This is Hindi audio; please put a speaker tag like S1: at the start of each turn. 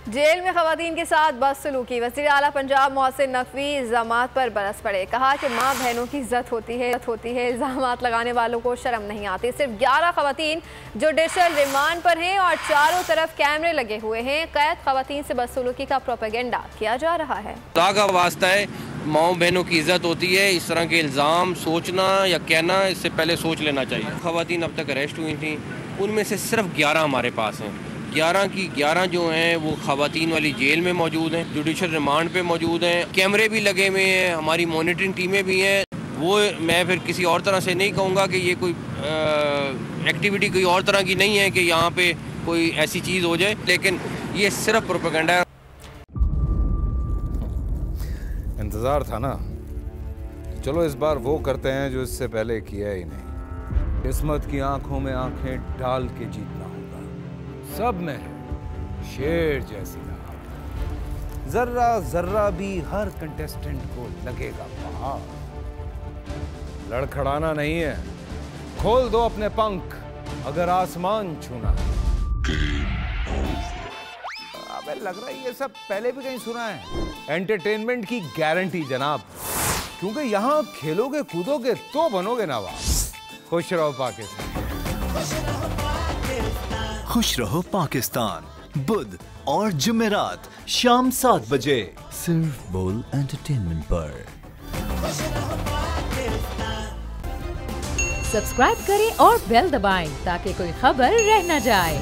S1: जेल में खवातीन के साथ बदसलूकी। वज़ीर आला पंजाब मोहसिन नकवी इल्ज़ामात पर बरस पड़े। कहा कि माँ बहनों की इज्जत होती है। इल्ज़ामात लगाने वालों को शर्म नहीं आती। सिर्फ 11 खवातीन जुडिशल रिमांड पर हैं और चारों तरफ कैमरे लगे हुए हैं। कैद खवातीन से बदसलूकी का प्रोपेगेंडा किया जा रहा है।
S2: खुदा का वास्ता है, माँ बहनों की इज्जत होती है। इस तरह के इल्ज़ाम सोचना या कहना, इससे पहले सोच लेना चाहिए। खवातीन अब तक अरेस्ट हुई थी, उनमें से सिर्फ 11 हमारे पास हैं। 11 की 11 जो हैं वो खवातीन वाली जेल में मौजूद हैं, जुडिशल रिमांड पे मौजूद हैं। कैमरे भी लगे हुए हैं, हमारी मॉनिटरिंग टीमें भी हैं। वो मैं फिर किसी और तरह से नहीं कहूँगा कि ये कोई एक्टिविटी कोई और तरह की नहीं है कि यहाँ पे कोई ऐसी चीज़ हो जाए, लेकिन ये सिर्फ प्रोपेगेंडा है।
S3: इंतज़ार था ना, चलो इस बार वो करते हैं जो इससे पहले किया ही नहीं। किस्मत की आंखों में आंखें डाल के जीतना होगा। सब में शेर जैसी राह, जर्रा जर्रा भी हर कंटेस्टेंट को लगेगा पहाड़। लड़खड़ाना नहीं है, खोल दो अपने पंख अगर आसमान छूना है। अबे लग रहा है ये सब पहले भी कहीं सुना है। एंटरटेनमेंट की गारंटी जनाब, क्योंकि यहाँ खेलोगे कूदोगे तो बनोगे नवाब। खुश रहो पाकिस्तान।
S4: खुश रहो पाकिस्तान, बुध और जुमेरात शाम 7 बजे सिर्फ बोल एंटरटेनमेंट पर।
S5: सब्सक्राइब करें और बेल दबाएं ताकि कोई खबर रह न जाए।